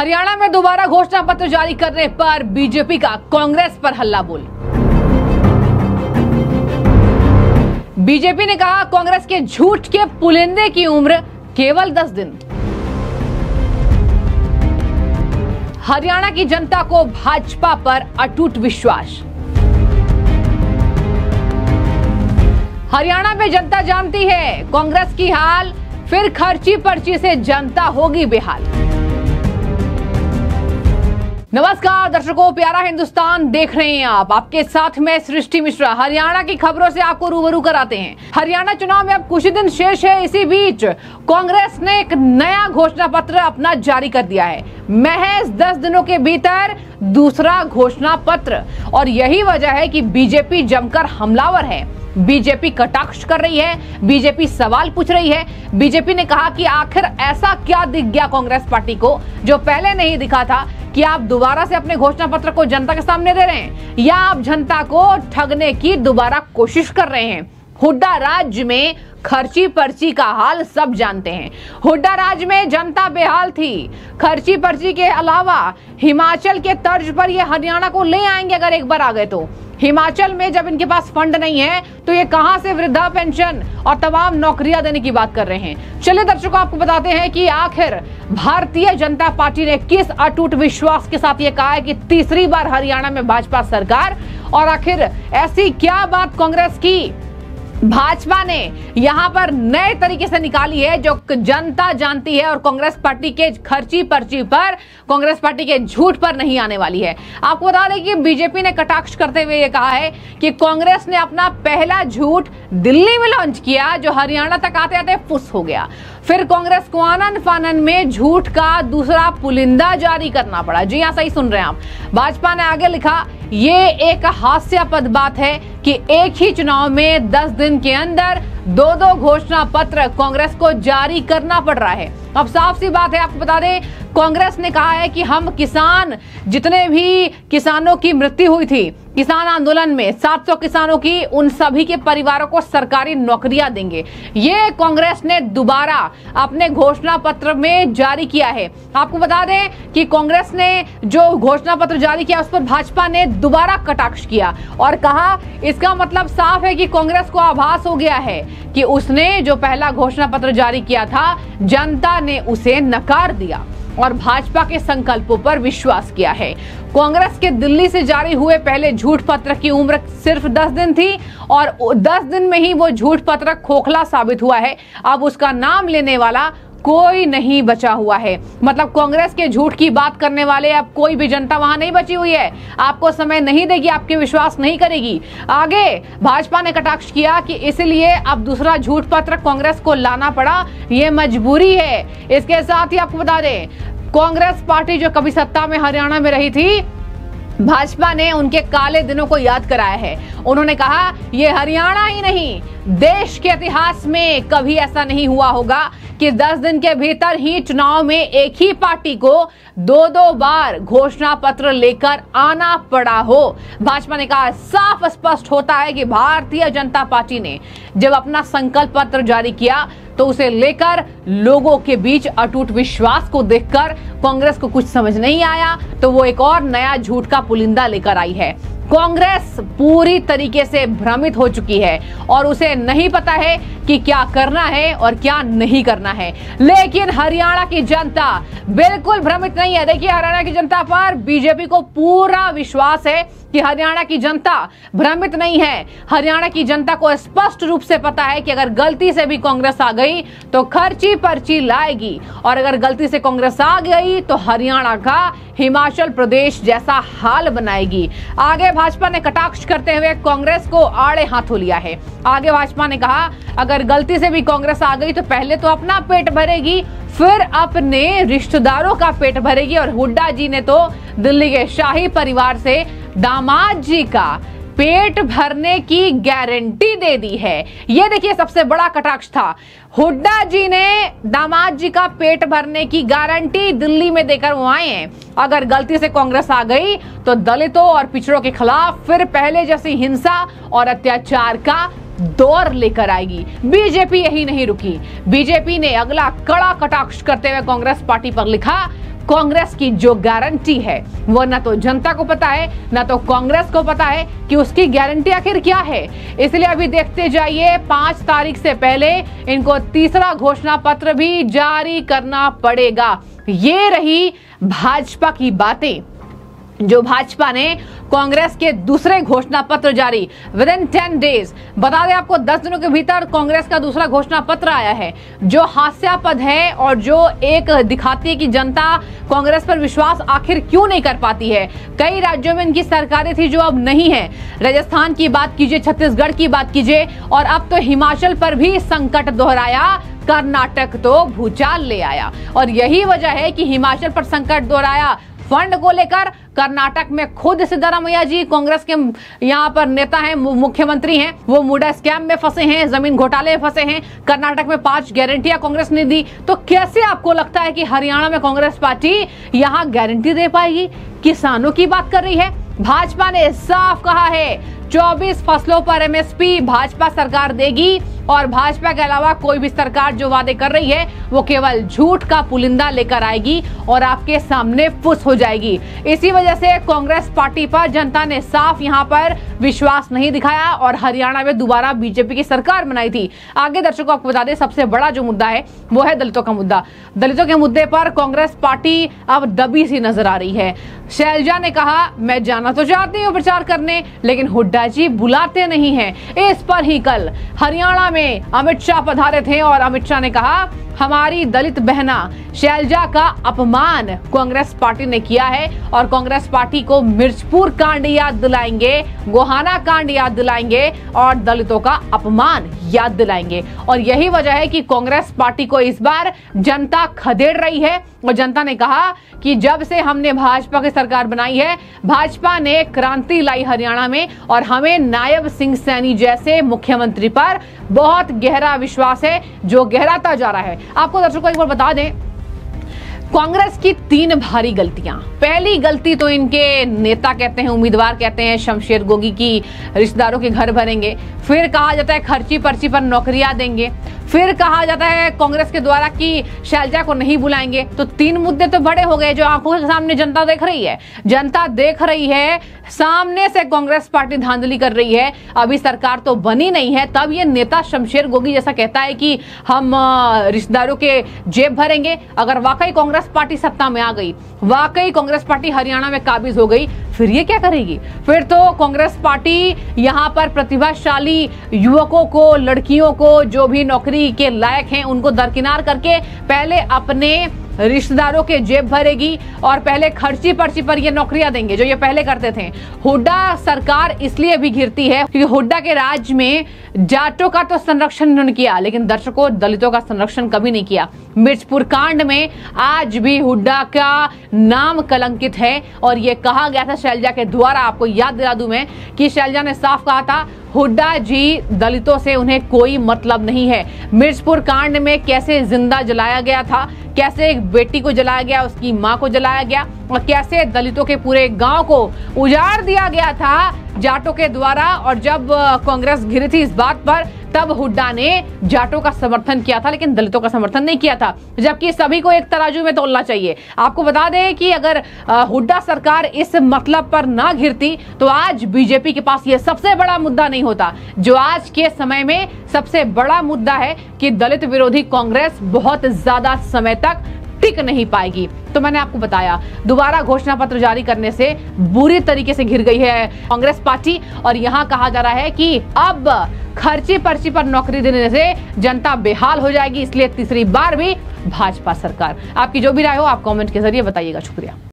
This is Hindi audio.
हरियाणा में दोबारा घोषणा पत्र जारी करने पर बीजेपी का कांग्रेस पर हल्ला बोल। बीजेपी ने कहा कांग्रेस के झूठ के पुलिंदे की उम्र केवल 10 दिन। हरियाणा की जनता को भाजपा पर अटूट विश्वास। हरियाणा में जनता जानती है कांग्रेस की हाल, फिर खर्ची पर्ची से जनता होगी बेहाल। नमस्कार दर्शकों, प्यारा हिंदुस्तान देख रहे हैं आप। आपके साथ में सृष्टि मिश्रा हरियाणा की खबरों से आपको रूबरू कराते हैं। हरियाणा चुनाव में अब कुछ ही दिन शेष है। इसी बीच कांग्रेस ने एक नया घोषणा पत्र अपना जारी कर दिया है। महज 10 दिनों के भीतर दूसरा घोषणा पत्र, और यही वजह है कि बीजेपी जमकर हमलावर है। बीजेपी कटाक्ष कर रही है, बीजेपी सवाल पूछ रही है। बीजेपी ने कहा कि आखिर ऐसा क्या दिख गया कांग्रेस पार्टी को जो पहले नहीं दिखा था कि आप दोबारा से अपने घोषणा पत्र को जनता के सामने दे रहे हैं, या आप जनता को ठगने की दोबारा कोशिश कर रहे हैं। हुड्डा राज्य में खर्ची पर्ची का हाल सब जानते हैं। हुड्डा राज्य में जनता बेहाल थी। खर्ची पर्ची के अलावा हिमाचल के तर्ज पर ये हरियाणा को ले आएंगे अगर एक बार आ गए तो। हिमाचल में जब इनके पास फंड नहीं है तो ये कहां से वृद्धा पेंशन और तमाम नौकरियां देने की बात कर रहे हैं। चलिए दर्शकों, आपको बताते हैं कि आखिर भारतीय जनता पार्टी ने किस अटूट विश्वास के साथ ये कहा है कि तीसरी बार हरियाणा में भाजपा सरकार, और आखिर ऐसी क्या बात कांग्रेस की भाजपा ने यहां पर नए तरीके से निकाली है जो जनता जानती है, और कांग्रेस पार्टी के खर्ची पर्ची पर, कांग्रेस पार्टी के झूठ पर नहीं आने वाली है। आपको बता दें कि बीजेपी ने कटाक्ष करते हुए ये कहा है कि कांग्रेस ने अपना पहला झूठ दिल्ली में लॉन्च किया जो हरियाणा तक आते आते फुस हो गया। फिर कांग्रेस को आनन फानन में झूठ का दूसरा पुलिंदा जारी करना पड़ा। जी हां, सही सुन रहे हैं आप। भाजपा ने आगे लिखा, ये एक हास्यास्पद बात है कि एक ही चुनाव में 10 दिन के अंदर 2 घोषणा पत्र कांग्रेस को जारी करना पड़ रहा है। अब साफ सी बात है, आपको बता दें कांग्रेस ने कहा है कि हम किसान, जितने भी किसानों की मृत्यु हुई थी किसान आंदोलन में, 700 किसानों की, उन सभी के परिवारों को सरकारी नौकरियां देंगे। ये कांग्रेस ने दोबारा अपने घोषणा पत्र में जारी किया है। आपको बता दें कि कांग्रेस ने जो घोषणा पत्र जारी किया उस पर भाजपा ने दोबारा कटाक्ष किया और कहा इसका मतलब साफ है कि कांग्रेस को आभास हो गया है कि उसने जो पहला घोषणा पत्र जारी किया था जनता ने उसे नकार दिया और भाजपा के संकल्पों पर विश्वास किया है। कांग्रेस के दिल्ली से जारी हुए पहले झूठ पत्र की उम्र सिर्फ 10 दिन थी और 10 दिन में ही वो झूठ पत्र खोखला साबित हुआ है। अब उसका नाम लेने वाला कोई नहीं बचा हुआ है। मतलब कांग्रेस के झूठ की बात करने वाले अब कोई भी जनता वहां नहीं बची हुई है। आपको समय नहीं देगी, आपके विश्वास नहीं करेगी। आगे भाजपा ने कटाक्ष किया कि इसलिए अब दूसरा झूठ पत्र कांग्रेस को लाना पड़ा, ये मजबूरी है। इसके साथ ही आपको बता दें कांग्रेस पार्टी जो कभी सत्ता में हरियाणा में रही थी, भाजपा ने उनके काले दिनों को याद कराया है। उन्होंने कहा ये हरियाणा ही नहीं, देश के इतिहास में कभी ऐसा नहीं हुआ होगा कि 10 दिन के भीतर ही चुनाव में एक ही पार्टी को 2 बार घोषणा पत्र लेकर आना पड़ा हो। भाजपा ने कहा साफ स्पष्ट होता है कि भारतीय जनता पार्टी ने जब अपना संकल्प पत्र जारी किया तो उसे लेकर लोगों के बीच अटूट विश्वास को देखकर कांग्रेस को कुछ समझ नहीं आया तो वो एक और नया झूठ का पुलिंदा लेकर आई है। कांग्रेस पूरी तरीके से भ्रमित हो चुकी है और उसे नहीं पता है कि क्या करना है और क्या नहीं करना है। लेकिन हरियाणा की जनता बिल्कुल भ्रमित नहीं है। देखिए, हरियाणा की जनता पर बीजेपी को पूरा विश्वास है कि हरियाणा की जनता भ्रमित नहीं है। हरियाणा की जनता को स्पष्ट रूप से पता है कि अगर गलती से भी कांग्रेस आ गई तो खर्ची पर्ची लाएगी, और अगर गलती से कांग्रेस आ गई तो हरियाणा का हिमाचल प्रदेश जैसा हाल बनाएगी। आगे भाजपा ने कटाक्ष करते हुए कांग्रेस को आड़े हाथों लिया है। आगे भाजपा ने कहा अगर गलती से भी कांग्रेस आ गई तो पहले तो अपना पेट भरेगी, फिर अपने रिश्तेदारों का पेट भरेगी। और हुड्डा जी ने तो दिल्ली के शाही परिवार से दामाद जी का पेट भरने की गारंटी दे दी है। ये देखिए सबसे बड़ा कटाक्ष था। हुड्डा जी ने दामाद जी का पेट भरने की गारंटी दिल्ली में देकर वो आए हैं। अगर गलती से कांग्रेस आ गई तो दलितों और पिछड़ों के खिलाफ फिर पहले जैसी हिंसा और अत्याचार का दौर लेकर आएगी। बीजेपी यही नहीं रुकी। बीजेपी ने अगला कड़ा कटाक्ष करते हुए कांग्रेस पार्टी पर लिखा कांग्रेस की जो गारंटी है वो ना तो जनता को पता है ना तो कांग्रेस को पता है कि उसकी गारंटी आखिर क्या है। इसलिए अभी देखते जाइए 5 तारीख से पहले इनको तीसरा घोषणा पत्र भी जारी करना पड़ेगा। ये रही भाजपा की बातें, जो भाजपा ने कांग्रेस के दूसरे घोषणा पत्र जारी विद इन 10 डेज। बता दें आपको 10 दिनों के भीतर कांग्रेस का दूसरा घोषणा पत्र आया है, जो हास्यास्पद है और जो एक दिखाती है कि जनता कांग्रेस पर विश्वास आखिर क्यों नहीं कर पाती है। कई राज्यों में इनकी सरकारें थी जो अब नहीं है। राजस्थान की बात कीजिए, छत्तीसगढ़ की बात कीजिए और अब तो हिमाचल पर भी संकट दोहराया, कर्नाटक तो भूचाल ले आया। और यही वजह है कि हिमाचल पर संकट दोहराया फंड को लेकर, कर्नाटक में खुद सिद्धरामैया जी कांग्रेस के यहाँ पर नेता हैं, मुख्यमंत्री हैं, वो मुडा स्कैम में फंसे हैं, जमीन घोटाले में फंसे हैं। कर्नाटक में 5 गारंटियां कांग्रेस ने दी। तो कैसे आपको लगता है कि हरियाणा में कांग्रेस पार्टी यहाँ गारंटी दे पाएगी? किसानों की बात कर रही है। भाजपा ने साफ कहा है 24 फसलों पर एमएसपी भाजपा सरकार देगी और भाजपा के अलावा कोई भी सरकार जो वादे कर रही है वो केवल झूठ का पुलिंदा लेकर आएगी और आपके सामने फुस हो जाएगी। इसी वजह से कांग्रेस पार्टी पर जनता ने साफ यहां पर विश्वास नहीं दिखाया और हरियाणा में दोबारा बीजेपी की सरकार बनाई थी। आगे दर्शकों आपको बता दें, सबसे बड़ा जो मुद्दा है वो है दलितों का मुद्दा। दलितों के मुद्दे पर कांग्रेस पार्टी अब दबी सी नजर आ रही है। शैलजा ने कहा मैं जाना तो चाहती हूँ प्रचार करने, लेकिन हुड्डा जी बुलाते नहीं हैं। इस पर ही कल हरियाणा में अमित शाह पधारे थे और अमित शाह ने कहा हमारी दलित बहना शैलजा का अपमान कांग्रेस पार्टी ने किया है और कांग्रेस पार्टी को मिर्चपुर कांड याद दिलाएंगे, गोहाना कांड याद दिलाएंगे और दलितों का अपमान याद दिलाएंगे। और यही वजह है कि कांग्रेस पार्टी को इस बार जनता खदेड़ रही है। और जनता ने कहा कि जब से हमने भाजपा की सरकार बनाई है, भाजपा ने क्रांति लाई हरियाणा में और हमें नायब सिंह सैनी जैसे मुख्यमंत्री पर बहुत गहरा विश्वास है, जो गहराता जा रहा है। आपको दर्शकों एक बार बता दें, कांग्रेस की 3 भारी गलतियां। पहली गलती तो इनके नेता कहते हैं, उम्मीदवार कहते हैं शमशेर गोगी की रिश्तेदारों के घर भरेंगे, फिर कहा जाता है खर्ची पर्ची पर नौकरियां देंगे, फिर कहा जाता है कांग्रेस के द्वारा कि शैलजा को नहीं बुलाएंगे। तो 3 मुद्दे तो बड़े हो गए जो आंखों के सामने जनता देख रही है। जनता देख रही है सामने से कांग्रेस पार्टी धांधली कर रही है। अभी सरकार तो बनी नहीं है, तब ये नेता शमशेर गोगी जैसा कहता है कि हम रिश्तेदारों के जेब भरेंगे। अगर वाकई कांग्रेस पार्टी सत्ता में आ गई, वाकई कांग्रेस पार्टी हरियाणा में काबिज हो गई, फिर ये क्या करेगी? फिर तो कांग्रेस पार्टी यहाँ पर प्रतिभाशाली युवकों को, लड़कियों को जो भी नौकरी के लायक हैं उनको दरकिनार करके पहले अपने रिश्तेदारों के जेब भरेगी और पहले खर्ची पर्ची पर ये नौकरियां देंगे जो ये पहले करते थे। हुड्डा सरकार इसलिए भी घिरती है क्योंकि हुड्डा के राज में जाटों का तो संरक्षण उन्होंने किया, लेकिन दर्शकों दलितों का संरक्षण कभी नहीं किया। मिर्चपुर कांड में आज भी हुड्डा का नाम कलंकित है और ये कहा गया था शैलजा के द्वारा। आपको याद दिला दूं मैं कि शैलजा ने साफ कहा था हुड्डा जी दलितों से उन्हें कोई मतलब नहीं है। मिर्चपुर कांड में कैसे जिंदा जलाया गया था, कैसे एक बेटी को जलाया गया, उसकी मां को जलाया गया और कैसे दलितों के पूरे गांव को उजाड़ दिया गया था जाटों के द्वारा। और जब कांग्रेस घिरी थी इस बात पर, तब हुड्डा ने जाटों का समर्थन किया था लेकिन दलितों का समर्थन नहीं किया था, जबकि सभी को एक तराजू में तोलना चाहिए। आपको बता दें कि अगर हुड्डा सरकार इस मतलब पर ना घिरती तो आज बीजेपी के पास यह सबसे बड़ा मुद्दा नहीं होता, जो आज के समय में सबसे बड़ा मुद्दा है कि दलित विरोधी कांग्रेस बहुत ज्यादा समय तक टिक नहीं पाएगी। तो मैंने आपको बताया दोबारा घोषणा पत्र जारी करने से बुरी तरीके से घिर गई है कांग्रेस पार्टी और यहाँ कहा जा रहा है कि अब खर्ची पर्ची पर नौकरी देने से जनता बेहाल हो जाएगी, इसलिए तीसरी बार भी भाजपा सरकार। आपकी जो भी राय हो आप कमेंट के जरिए बताइएगा। शुक्रिया।